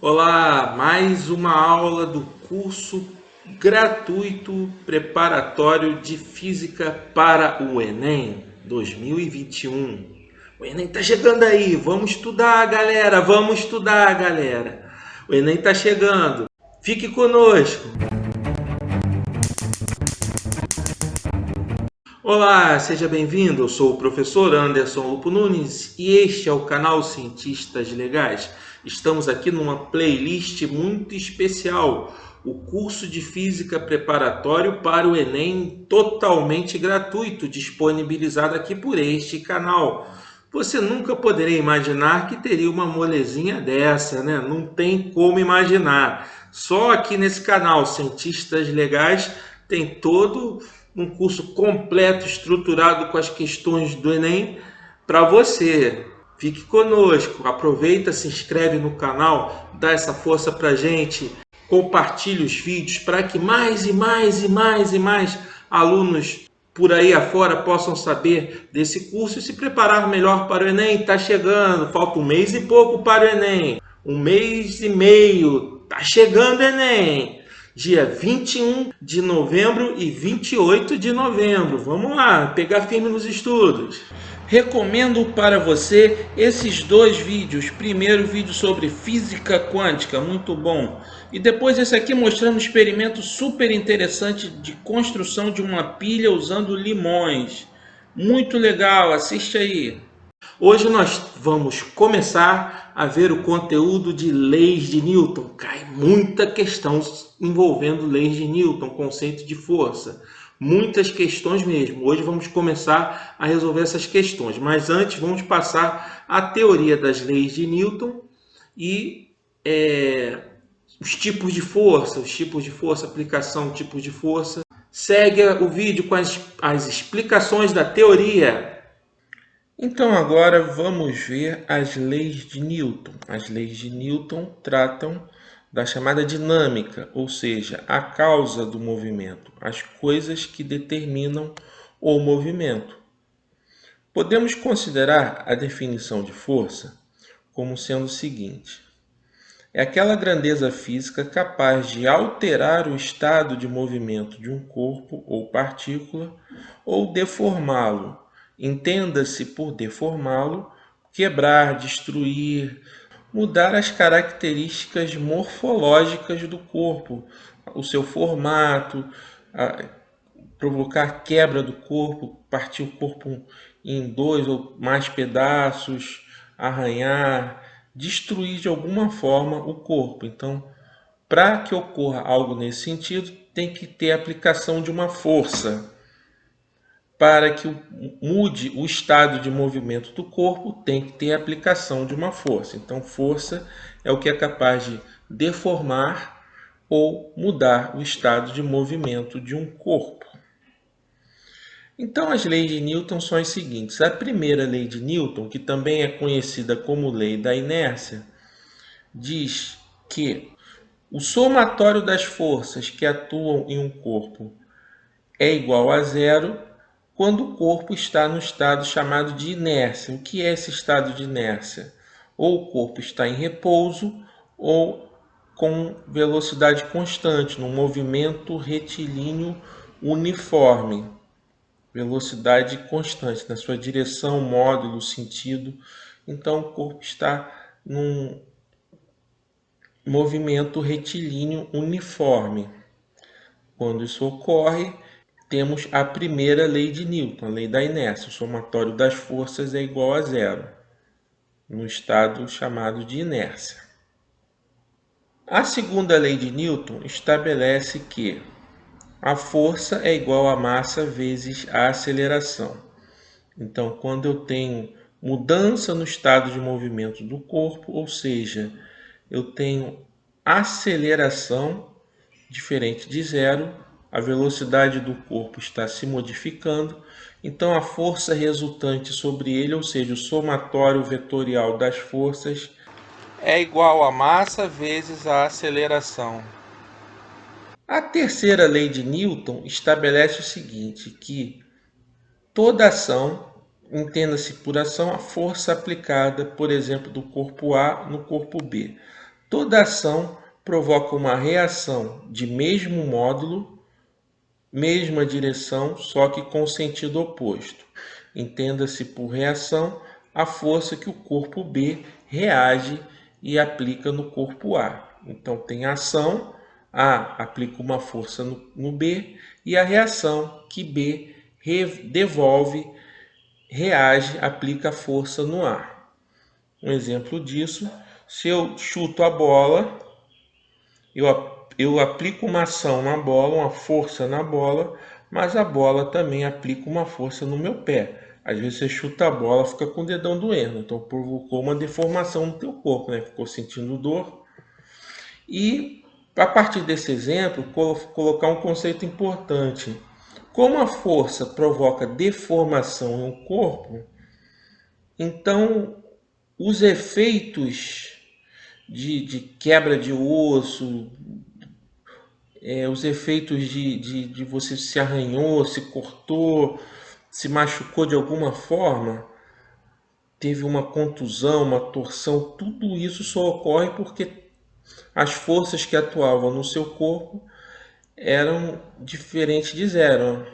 Olá, mais uma aula do curso gratuito preparatório de Física para o Enem 2021. O Enem tá chegando aí, vamos estudar, galera, vamos estudar, galera. O Enem tá chegando. Fique conosco. Olá, seja bem-vindo. Eu sou o professor Anderson Lupo Nunes e este é o canal Cientistas Legais. Estamos aqui numa playlist muito especial, o curso de Física preparatório para o Enem totalmente gratuito, disponibilizado aqui por este canal. Você nunca poderia imaginar que teria uma molezinha dessa, né? Não tem como imaginar. Só aqui nesse canal Cientistas Legais tem todo um curso completo, estruturado com as questões do Enem para você. Fique conosco, aproveita, se inscreve no canal, dá essa força para a gente, compartilhe os vídeos para que mais e mais e mais e mais alunos por aí afora possam saber desse curso e se preparar melhor para o Enem. Está chegando, falta um mês e pouco para o Enem, um mês e meio, está chegando o Enem. Dia 21 de novembro e 28 de novembro. Vamos lá, pegar firme nos estudos. Recomendo para você esses dois vídeos. Primeiro vídeo sobre física quântica, muito bom. E depois esse aqui mostrando um experimento super interessante de construção de uma pilha usando limões. Muito legal, assiste aí. Hoje nós vamos começar a ver o conteúdo de leis de Newton. Cai muita questão envolvendo leis de Newton, conceito de força. Muitas questões mesmo. Hoje vamos começar a resolver essas questões. Mas antes vamos passar a teoria das leis de Newton e os tipos de força, aplicação, tipos de força. Segue o vídeo com as explicações da teoria. Então agora vamos ver as leis de Newton. As leis de Newton tratam da chamada dinâmica, ou seja, a causa do movimento, as coisas que determinam o movimento. Podemos considerar a definição de força como sendo o seguinte: é aquela grandeza física capaz de alterar o estado de movimento de um corpo ou partícula ou deformá-lo. Entenda-se por deformá-lo, quebrar, destruir, mudar as características morfológicas do corpo, o seu formato, provocar quebra do corpo, partir o corpo em dois ou mais pedaços, arranhar, destruir de alguma forma o corpo. Então, para que ocorra algo nesse sentido, tem que ter a aplicação de uma força. Para que mude o estado de movimento do corpo, tem que ter a aplicação de uma força. Então, força é o que é capaz de deformar ou mudar o estado de movimento de um corpo. Então, as leis de Newton são as seguintes. A primeira lei de Newton, que também é conhecida como lei da inércia, diz que o somatório das forças que atuam em um corpo é igual a zero quando o corpo está no estado chamado de inércia. O que é esse estado de inércia? Ou o corpo está em repouso ou com velocidade constante, num movimento retilíneo uniforme. Velocidade constante, na sua direção, módulo, sentido. Então o corpo está num movimento retilíneo uniforme. Quando isso ocorre, temos a primeira lei de Newton, a lei da inércia. O somatório das forças é igual a zero, no estado chamado de inércia. A segunda lei de Newton estabelece que a força é igual a massa vezes a aceleração. Então, quando eu tenho mudança no estado de movimento do corpo, ou seja, eu tenho aceleração diferente de zero, a velocidade do corpo está se modificando, então a força resultante sobre ele, ou seja, o somatório vetorial das forças, é igual a massa vezes a aceleração. A terceira lei de Newton estabelece o seguinte, que toda ação, entenda-se por ação a força aplicada, por exemplo, do corpo A no corpo B. Toda ação provoca uma reação de mesmo módulo, mesma direção, só que com sentido oposto. Entenda-se por reação a força que o corpo B reage e aplica no corpo A. Então tem a ação, A aplica uma força no B, e a reação que B devolve, reage, aplica a força no A. Um exemplo disso, se eu chuto a bola, eu aplico uma ação na bola, uma força na bola, mas a bola também aplica uma força no meu pé. Às vezes você chuta a bola, fica com o dedão doendo, então provocou uma deformação no teu corpo, né? Ficou sentindo dor. E a partir desse exemplo, colocar um conceito importante. Como a força provoca deformação no corpo, então os efeitos de quebra de osso, os efeitos de você se arranhou, se cortou, se machucou de alguma forma, teve uma contusão, uma torção, tudo isso só ocorre porque as forças que atuavam no seu corpo eram diferentes de zero.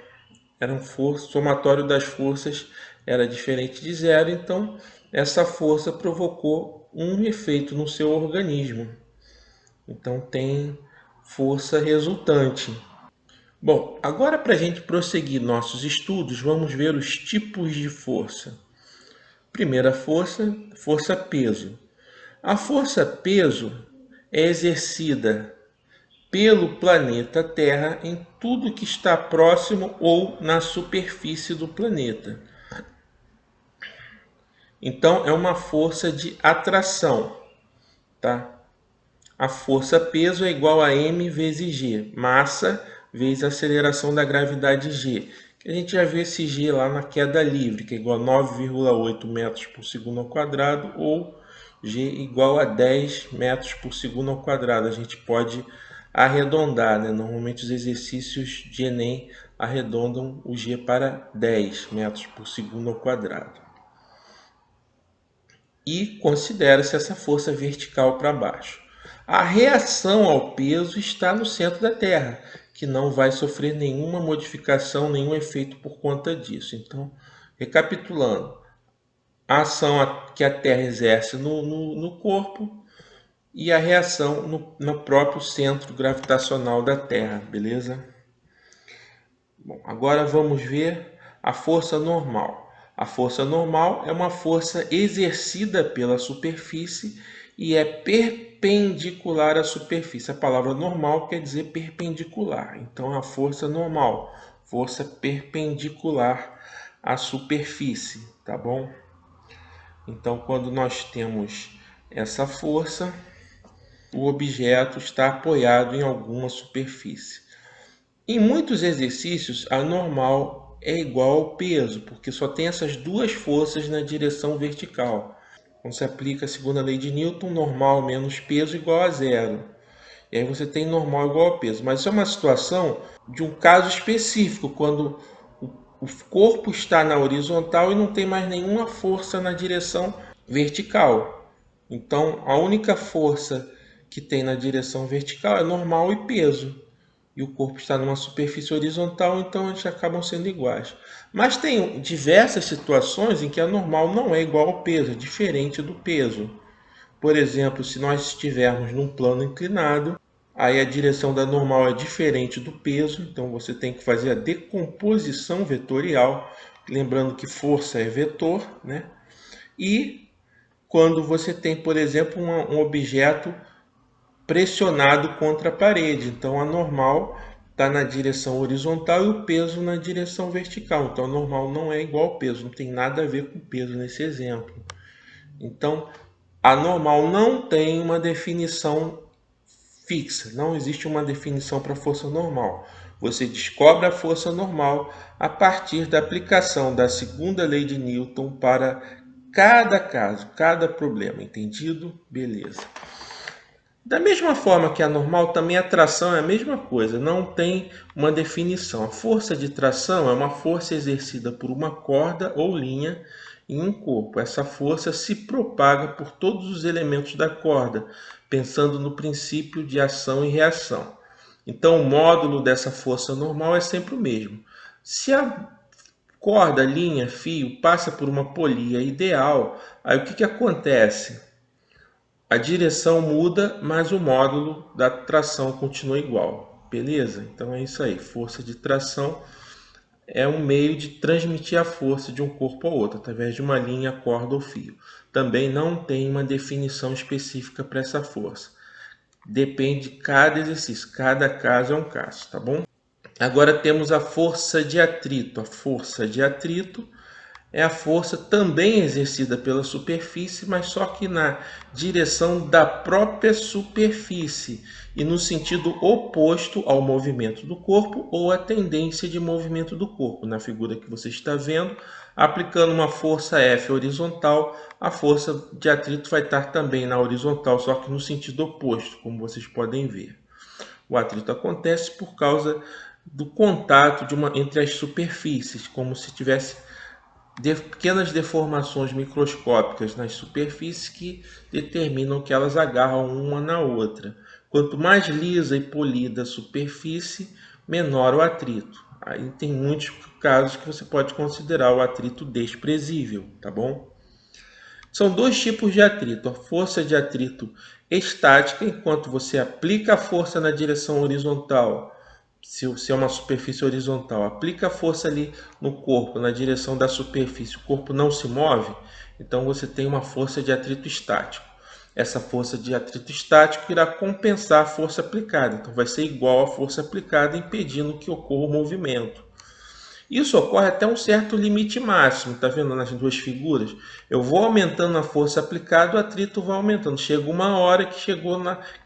O somatório das forças era diferente de zero, então essa força provocou um efeito no seu organismo. Então tem força resultante. Bom, agora para a gente prosseguir nossos estudos, vamos ver os tipos de força. Primeira força, força-peso. A força-peso é exercida pelo planeta Terra em tudo que está próximo ou na superfície do planeta. Então, é uma força de atração, tá? A força-peso é igual a m vezes g, massa vezes a aceleração da gravidade g. Que a gente já viu esse g lá na queda livre, que é igual a 9,8 metros por segundo ao quadrado, ou g igual a 10 metros por segundo ao quadrado. A gente pode arredondar, né? Normalmente os exercícios de Enem arredondam o g para 10 metros por segundo ao quadrado. E considera-se essa força vertical para baixo. A reação ao peso está no centro da Terra, que não vai sofrer nenhuma modificação, nenhum efeito por conta disso. Então, recapitulando, a ação que a Terra exerce no corpo e a reação no próprio centro gravitacional da Terra, beleza? Bom, agora vamos ver a força normal. A força normal é uma força exercida pela superfície e é perpendicular à superfície. A palavra normal quer dizer perpendicular. Então, a força normal, força perpendicular à superfície, tá bom? Então, quando nós temos essa força, o objeto está apoiado em alguma superfície. Em muitos exercícios, a normal é igual ao peso, porque só tem essas duas forças na direção vertical. Quando se aplica a segunda lei de Newton, normal menos peso igual a zero. E aí você tem normal igual a peso. Mas isso é uma situação de um caso específico, quando o corpo está na horizontal e não tem mais nenhuma força na direção vertical. Então, a única força que tem na direção vertical é normal e peso. E o corpo está numa superfície horizontal, então eles acabam sendo iguais. Mas tem diversas situações em que a normal não é igual ao peso, é diferente do peso. Por exemplo, se nós estivermos num plano inclinado, aí a direção da normal é diferente do peso, então você tem que fazer a decomposição vetorial, lembrando que força é vetor, né? E quando você tem, por exemplo, um objeto pressionado contra a parede. Então, a normal está na direção horizontal e o peso na direção vertical. Então, a normal não é igual ao peso, não tem nada a ver com peso nesse exemplo. Então, a normal não tem uma definição fixa, não existe uma definição para a força normal. Você descobre a força normal a partir da aplicação da segunda lei de Newton para cada caso, cada problema. Entendido? Beleza. Da mesma forma que a normal, também a tração é a mesma coisa, não tem uma definição. A força de tração é uma força exercida por uma corda ou linha em um corpo. Essa força se propaga por todos os elementos da corda, pensando no princípio de ação e reação. Então, o módulo dessa força normal é sempre o mesmo. Se a corda, linha, fio passa por uma polia ideal, aí o que acontece? A direção muda, mas o módulo da tração continua igual. Beleza? Então é isso aí. Força de tração é um meio de transmitir a força de um corpo ao outro, através de uma linha, corda ou fio. Também não tem uma definição específica para essa força. Depende de cada exercício, cada caso é um caso, tá bom? Agora temos a força de atrito. A força de atrito é a força também exercida pela superfície, mas só que na direção da própria superfície e no sentido oposto ao movimento do corpo ou à tendência de movimento do corpo. Na figura que você está vendo, aplicando uma força F horizontal, a força de atrito vai estar também na horizontal, só que no sentido oposto, como vocês podem ver. O atrito acontece por causa do contato entre as superfícies, como se tivesse pequenas deformações microscópicas nas superfícies que determinam que elas agarram uma na outra. Quanto mais lisa e polida a superfície, menor o atrito. Aí tem muitos casos que você pode considerar o atrito desprezível, tá bom? São dois tipos de atrito. A força de atrito estática, enquanto você aplica a força na direção horizontal, se é uma superfície horizontal, aplica a força ali no corpo, na direção da superfície, o corpo não se move, então você tem uma força de atrito estático. Essa força de atrito estático irá compensar a força aplicada, então vai ser igual à força aplicada, impedindo que ocorra o movimento. Isso ocorre até um certo limite máximo, tá vendo nas duas figuras? Eu vou aumentando a força aplicada, o atrito vai aumentando. Chega uma hora que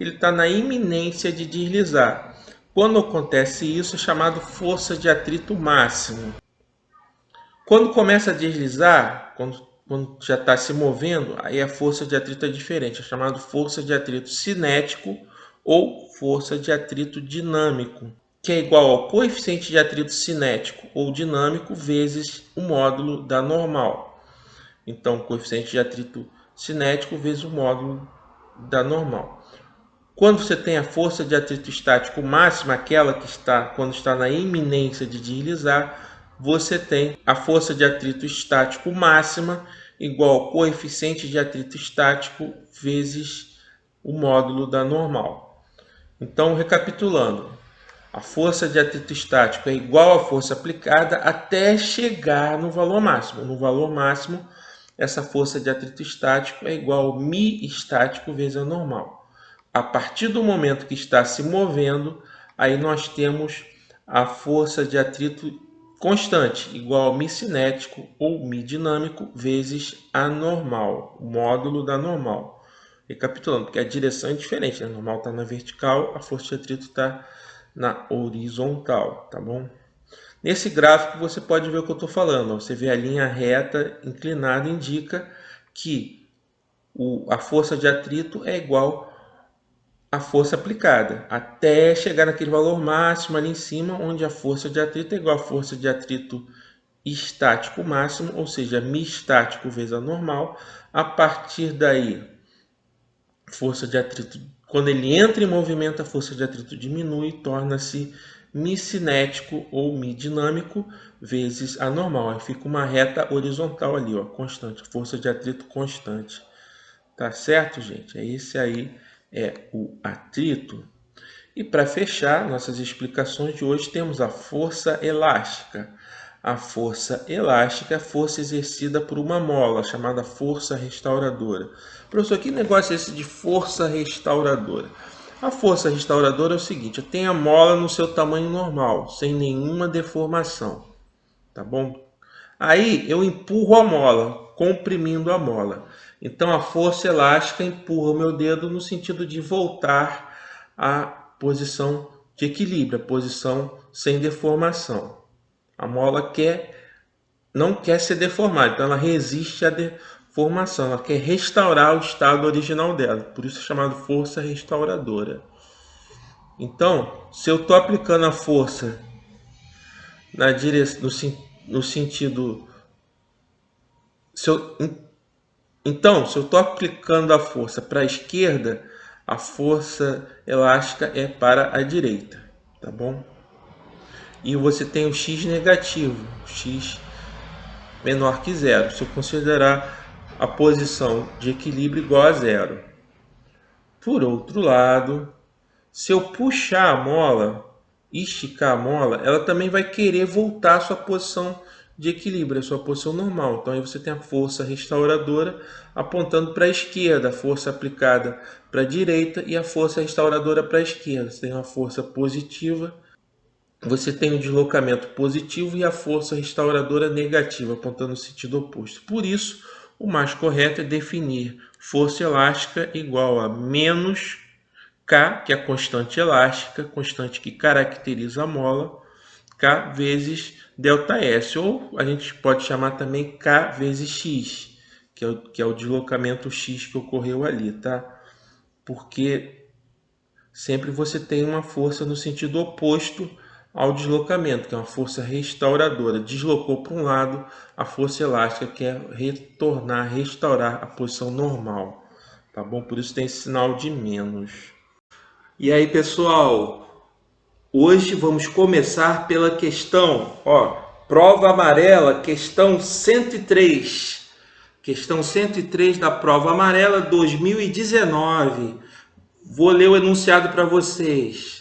ele está na iminência de deslizar. Quando acontece isso, é chamado força de atrito máximo. Quando começa a deslizar, quando já está se movendo, aí a força de atrito é diferente, é chamado força de atrito cinético ou força de atrito dinâmico, que é igual ao coeficiente de atrito cinético ou dinâmico vezes o módulo da normal. Então, coeficiente de atrito cinético vezes o módulo da normal. Quando você tem a força de atrito estático máxima, aquela que está quando está na iminência de deslizar, você tem a força de atrito estático máxima igual ao coeficiente de atrito estático vezes o módulo da normal. Então, recapitulando, a força de atrito estático é igual à força aplicada até chegar no valor máximo. No valor máximo, essa força de atrito estático é igual ao μ estático vezes a normal. A partir do momento que está se movendo, aí nós temos a força de atrito constante, igual ao μ cinético ou μ dinâmico vezes a normal, o módulo da normal. Recapitulando, porque a direção é diferente, a normal está na vertical, a força de atrito está na horizontal, tá bom? Nesse gráfico você pode ver o que eu estou falando. Você vê a linha reta inclinada, indica que a força de atrito é igual à força aplicada, até chegar naquele valor máximo ali em cima, onde a força de atrito é igual à força de atrito estático máximo, ou seja, μ estático vezes a normal. A partir daí, força de atrito, quando ele entra em movimento, a força de atrito diminui e torna-se μ cinético ou μ dinâmico vezes a normal. Aí fica uma reta horizontal ali, ó, constante, força de atrito constante. Tá certo, gente? Esse aí é o atrito. E para fechar nossas explicações de hoje, temos a força elástica. A força elástica é a força exercida por uma mola, chamada força restauradora. Professor, que negócio é esse de força restauradora? A força restauradora é o seguinte: eu tenho a mola no seu tamanho normal, sem nenhuma deformação, tá bom? Aí eu empurro a mola, comprimindo a mola. Então a força elástica empurra o meu dedo no sentido de voltar à posição de equilíbrio, a posição sem deformação. A mola não quer ser deformada, então ela resiste à deformação, ela quer restaurar o estado original dela, por isso é chamado força restauradora. Então, se eu estou aplicando a força no sentido Então, se eu estou aplicando a força para a esquerda, a força elástica é para a direita, tá bom? E você tem o x negativo, x menor que zero, se eu considerar a posição de equilíbrio igual a zero. Por outro lado, se eu puxar a mola e esticar a mola, ela também vai querer voltar à sua posição de equilíbrio, à sua posição normal. Então aí você tem a força restauradora apontando para a esquerda, a força aplicada para a direita e a força restauradora para a esquerda. Você tem uma força positiva, você tem o deslocamento positivo e a força restauradora negativa, apontando no sentido oposto. Por isso, o mais correto é definir força elástica igual a menos K, que é a constante elástica, constante que caracteriza a mola, K vezes ΔS, ou a gente pode chamar também K vezes X, que é o deslocamento X que ocorreu ali, tá? Porque sempre você tem uma força no sentido oposto ao deslocamento, que é uma força restauradora. Deslocou para um lado, a força elástica quer retornar, restaurar a posição normal, tá bom? Por isso tem esse sinal de menos. E aí, pessoal, hoje vamos começar pela questão, prova amarela, questão 103. Questão 103 da prova amarela 2019. Vou ler o enunciado para vocês.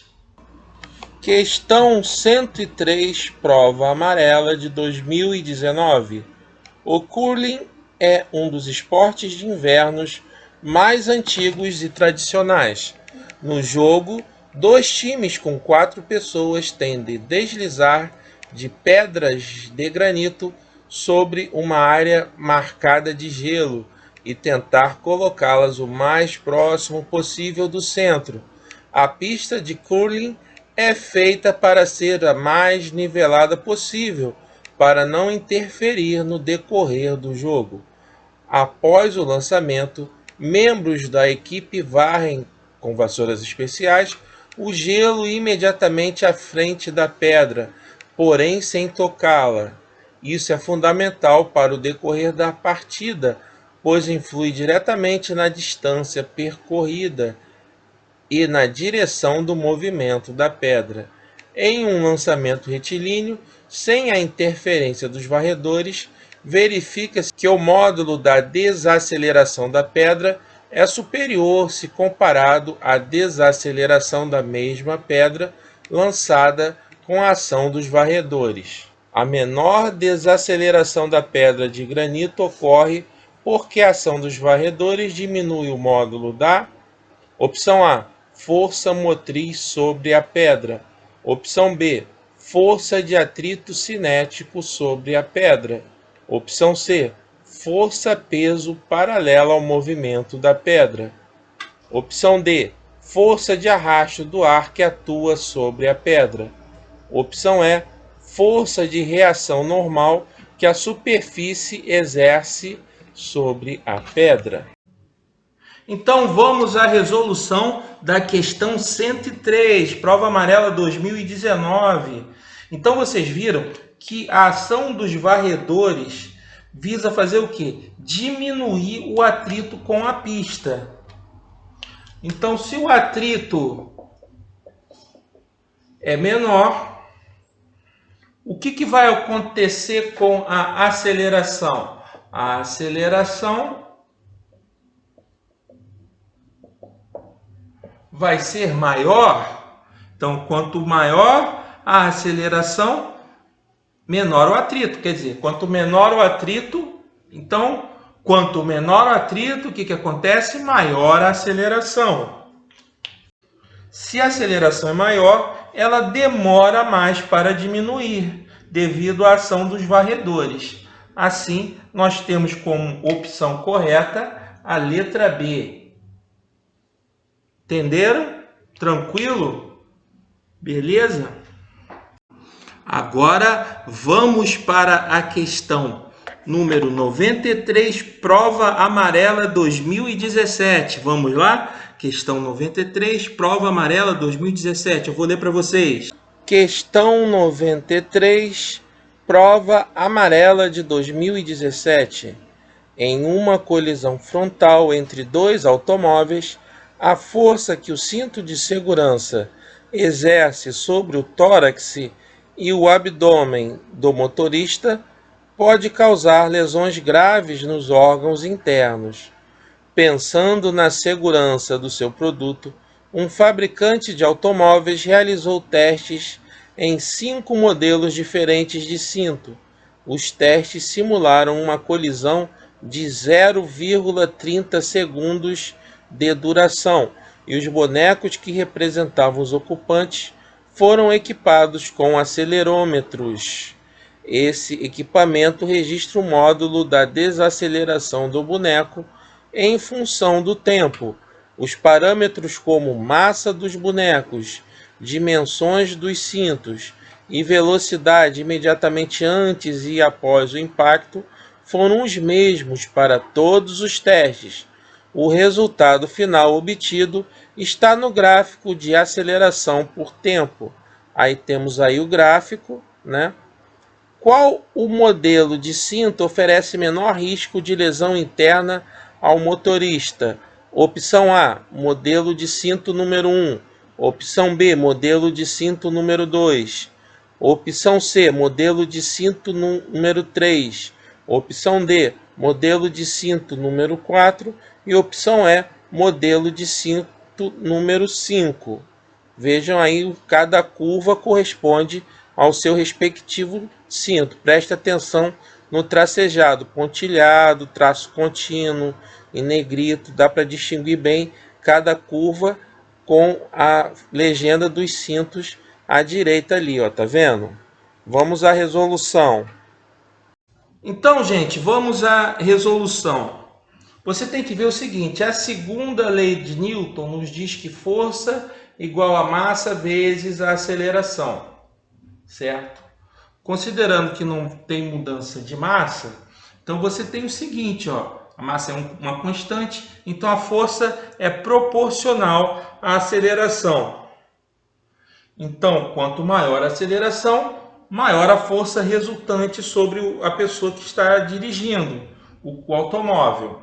Questão 103, prova amarela de 2019. O curling é um dos esportes de invernos mais antigos e tradicionais. No jogo, 2 times com 4 pessoas têm de deslizar de pedras de granito sobre uma área marcada de gelo e tentar colocá-las o mais próximo possível do centro. A pista de curling é feita para ser a mais nivelada possível, para não interferir no decorrer do jogo. Após o lançamento, membros da equipe varrem com vassouras especiais o gelo imediatamente à frente da pedra, porém sem tocá-la. Isso é fundamental para o decorrer da partida, pois influi diretamente na distância percorrida e na direção do movimento da pedra. Em um lançamento retilíneo, sem a interferência dos varredores, verifica-se que o módulo da desaceleração da pedra é superior se comparado à desaceleração da mesma pedra lançada com a ação dos varredores. A menor desaceleração da pedra de granito ocorre porque a ação dos varredores diminui o módulo da opção A, força motriz sobre a pedra. Opção B, força de atrito cinético sobre a pedra. Opção C, força-peso paralela ao movimento da pedra. Opção D, força de arrasto do ar que atua sobre a pedra. Opção E, força de reação normal que a superfície exerce sobre a pedra. Então vamos à resolução da questão 103, prova amarela 2019. Então vocês viram que a ação dos varredores visa fazer o quê? Diminuir o atrito com a pista. Então se o atrito é menor, o que vai acontecer com a aceleração? A aceleração vai ser maior. Então, quanto maior a aceleração, menor o atrito. Quer dizer, quanto menor o atrito, então, quanto menor o atrito, o que acontece? Maior a aceleração. Se a aceleração é maior, ela demora mais para diminuir, devido à ação dos varredores. Assim, nós temos como opção correta a letra B. Entenderam? Tranquilo? Beleza? Agora vamos para a questão número 93, prova amarela 2017. Vamos lá? Questão 93, prova amarela 2017. Eu vou ler para vocês. Questão 93, prova amarela de 2017. Em uma colisão frontal entre dois automóveis, a força que o cinto de segurança exerce sobre o tórax e o abdômen do motorista pode causar lesões graves nos órgãos internos. Pensando na segurança do seu produto, um fabricante de automóveis realizou testes em 5 modelos diferentes de cinto. Os testes simularam uma colisão de 0,30 segundos de duração e os bonecos que representavam os ocupantes foram equipados com acelerômetros. Esse equipamento registra o módulo da desaceleração do boneco em função do tempo. Os parâmetros como massa dos bonecos, dimensões dos cintos e velocidade imediatamente antes e após o impacto foram os mesmos para todos os testes. O resultado final obtido está no gráfico de aceleração por tempo. Aí temos aí o gráfico, né? Qual o modelo de cinto oferece menor risco de lesão interna ao motorista? Opção A, modelo de cinto número 1. Opção B, modelo de cinto número 2. Opção C, modelo de cinto número 3. Opção D, modelo de cinto número 4. E opção E, modelo de cinto número 5. Vejam aí, cada curva corresponde ao seu respectivo cinto. Preste atenção no tracejado, pontilhado, traço contínuo, em negrito. Dá para distinguir bem cada curva com a legenda dos cintos à direita ali, ó, tá vendo? Vamos à resolução. Então, gente, vamos à resolução. Você tem que ver o seguinte: a segunda lei de Newton nos diz que força igual a massa vezes a aceleração, certo? Considerando que não tem mudança de massa, então você tem o seguinte, ó, a massa é uma constante, então a força é proporcional à aceleração. Então, quanto maior a aceleração, maior a força resultante sobre a pessoa que está dirigindo o automóvel.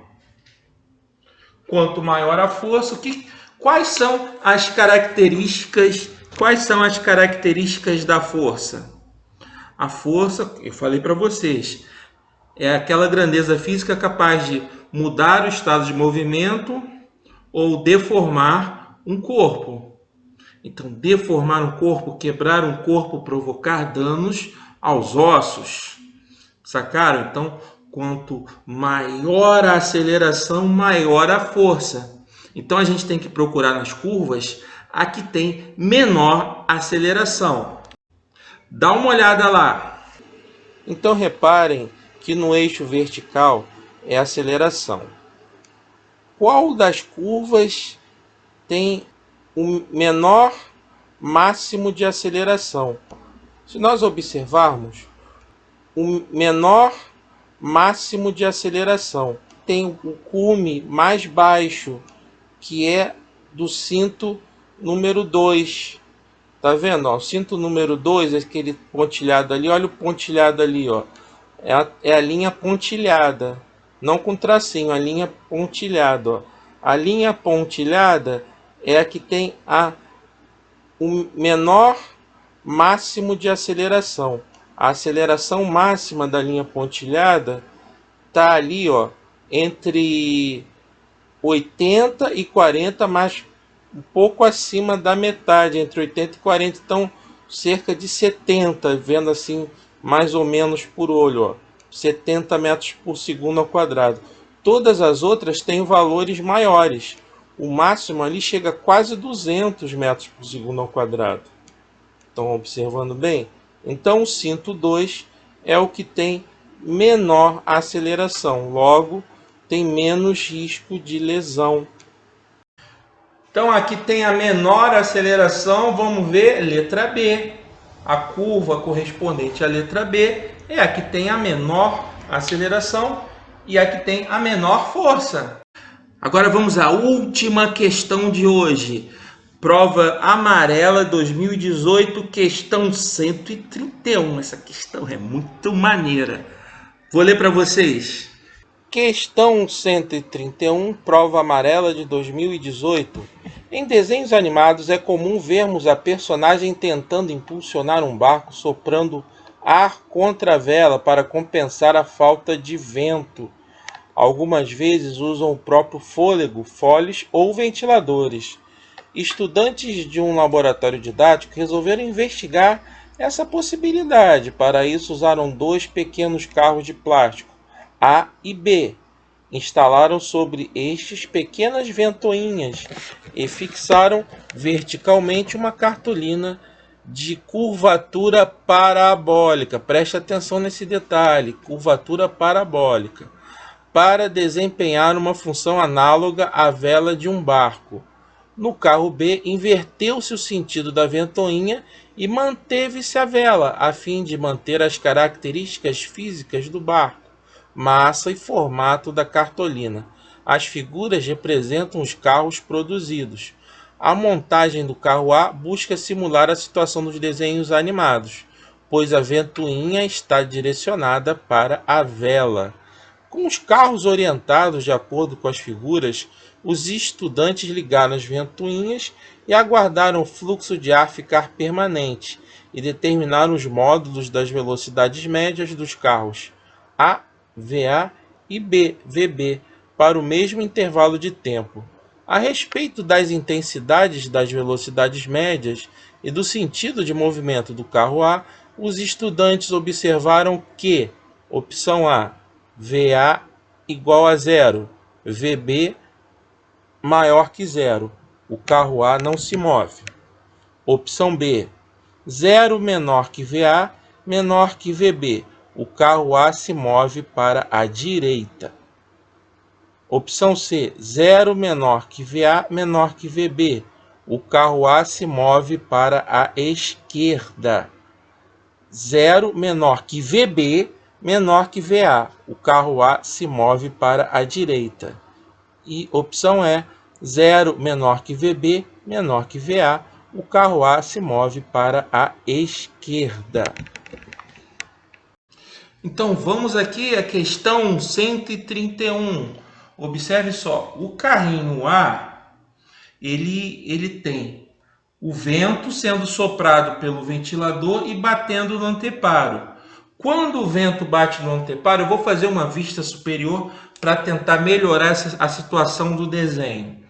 Quanto maior a força, quais são as características da força? A força, eu falei para vocês, é aquela grandeza física capaz de mudar o estado de movimento ou deformar um corpo. Então, deformar um corpo, quebrar um corpo, provocar danos aos ossos. Sacaram? Então, quanto maior a aceleração, maior a força. Então, a gente tem que procurar nas curvas a que tem menor aceleração. Dá uma olhada lá. Então, reparem que no eixo vertical é a aceleração. Qual das curvas tem o menor máximo de aceleração? Se nós observarmos, o menor máximo de aceleração tem o cume mais baixo, que é do cinto número 2. Tá vendo? Ó, o cinto número 2, aquele pontilhado ali, olha o pontilhado ali, ó. É a linha pontilhada, não com tracinho, a linha pontilhada, ó. A linha pontilhada é a que tem o menor máximo de aceleração. A aceleração máxima da linha pontilhada tá ali, ó, entre 80 e 40, mas um pouco acima da metade, entre 80 e 40, então cerca de 70, vendo assim mais ou menos por olho, ó, 70 metros por segundo ao quadrado. Todas as outras têm valores maiores. O máximo ali chega a quase 200 metros por segundo ao quadrado. Estão observando bem? Então o cinto 2 é o que tem menor aceleração, logo tem menos risco de lesão. Então aqui tem a menor aceleração, vamos ver, letra B. A curva correspondente à letra B é a que tem a menor aceleração e a que tem a menor força. Agora vamos à última questão de hoje. Prova amarela 2018, questão 131. Essa questão é muito maneira. Vou ler para vocês. Questão 131, prova amarela de 2018. Em desenhos animados é comum vermos a personagem tentando impulsionar um barco soprando ar contra a vela para compensar a falta de vento. Algumas vezes usam o próprio fôlego, foles ou ventiladores. Estudantes de um laboratório didático resolveram investigar essa possibilidade. Para isso, usaram dois pequenos carros de plástico, A e B. Instalaram sobre estes pequenas ventoinhas e fixaram verticalmente uma cartolina de curvatura parabólica. Preste atenção nesse detalhe, curvatura parabólica, para desempenhar uma função análoga à vela de um barco. No carro B, inverteu-se o sentido da ventoinha e manteve-se a vela, a fim de manter as características físicas do barco, massa e formato da cartolina. As figuras representam os carros produzidos. A montagem do carro A busca simular a situação dos desenhos animados, pois a ventoinha está direcionada para a vela. Com os carros orientados de acordo com as figuras, os estudantes ligaram as ventoinhas e aguardaram o fluxo de ar ficar permanente e determinaram os módulos das velocidades médias dos carros A, VA e B, VB, para o mesmo intervalo de tempo. A respeito das intensidades das velocidades médias e do sentido de movimento do carro A, os estudantes observaram que, opção A, VA igual a zero, VB maior que zero. O carro A não se move. Opção B, 0 menor que VA, menor que VB. O carro A se move para a direita. Opção C, 0 menor que VA, menor que VB. O carro A se move para a esquerda. 0 menor que VB, menor que VA. O carro A se move para a direita. E opção E, 0 menor que VB, menor que VA. O carro A se move para a esquerda. Então vamos aqui à questão 131. Observe só, o carrinho A, ele tem o vento sendo soprado pelo ventilador e batendo no anteparo. Quando o vento bate no anteparo, eu vou fazer uma vista superior para tentar melhorar a situação do desenho.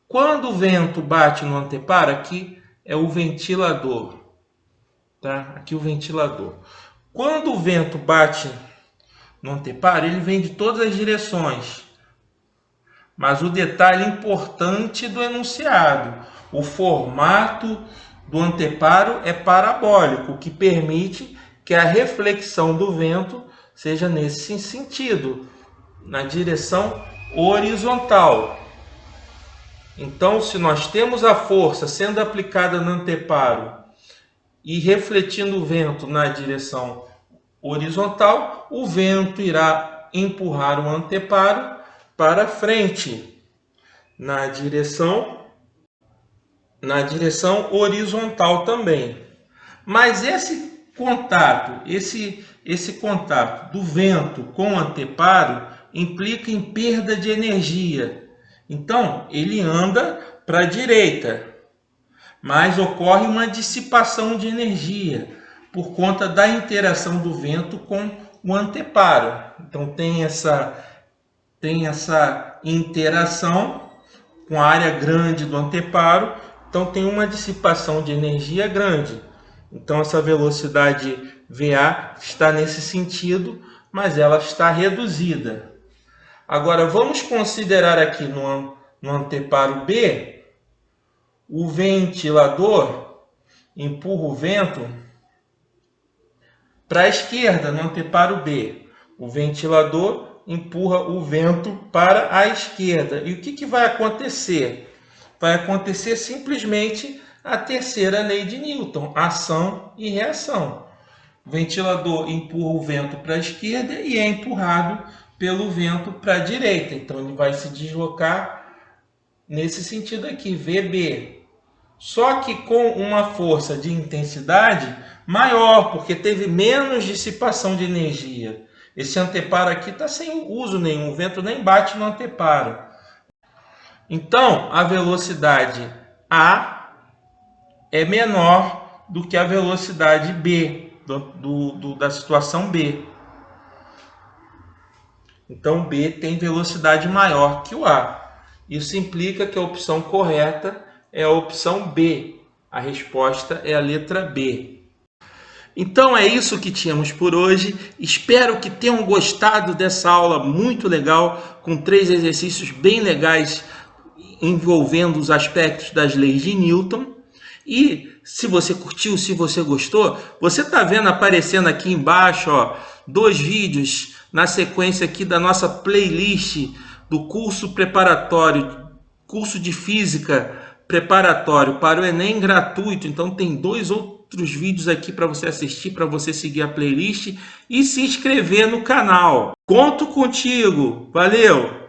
Quando o vento bate no anteparo, aqui é o ventilador, tá? Aqui o ventilador. Quando o vento bate no anteparo, ele vem de todas as direções. Mas o detalhe importante do enunciado, o formato do anteparo é parabólico, o que permite que a reflexão do vento seja nesse sentido, na direção horizontal. Então, se nós temos a força sendo aplicada no anteparo e refletindo o vento na direção horizontal, o vento irá empurrar o anteparo para frente, na direção horizontal também. Mas esse contato do vento com o anteparo implica em perda de energia. Então, ele anda para a direita, mas ocorre uma dissipação de energia por conta da interação do vento com o anteparo. Então, tem essa interação com a área grande do anteparo, então tem uma dissipação de energia grande. Então essa velocidade VA está nesse sentido, mas ela está reduzida. Agora vamos considerar aqui no anteparo B, o ventilador empurra o vento para a esquerda no anteparo B. O ventilador empurra o vento para a esquerda. E o que vai acontecer? Vai acontecer simplesmente a terceira lei de Newton, ação e reação. O ventilador empurra o vento para a esquerda e é empurrado pelo vento para a direita. Então ele vai se deslocar nesse sentido aqui, VB. Só que com uma força de intensidade maior, porque teve menos dissipação de energia. Esse anteparo aqui está sem uso nenhum, o vento nem bate no anteparo. Então, a velocidade A é menor do que a velocidade B, da situação B. Então, B tem velocidade maior que o A. Isso implica que a opção correta é a opção B. A resposta é a letra B. Então é isso que tínhamos por hoje. Espero que tenham gostado dessa aula muito legal, com 3 exercícios bem legais envolvendo os aspectos das leis de Newton. E se você curtiu, se você gostou, você está vendo aparecendo aqui embaixo, ó, 2 vídeos na sequência aqui da nossa playlist do curso preparatório, curso de física preparatório para o Enem gratuito. Então tem 2 outros vídeos aqui para você assistir, para você seguir a playlist e se inscrever no canal. Conto contigo. Valeu!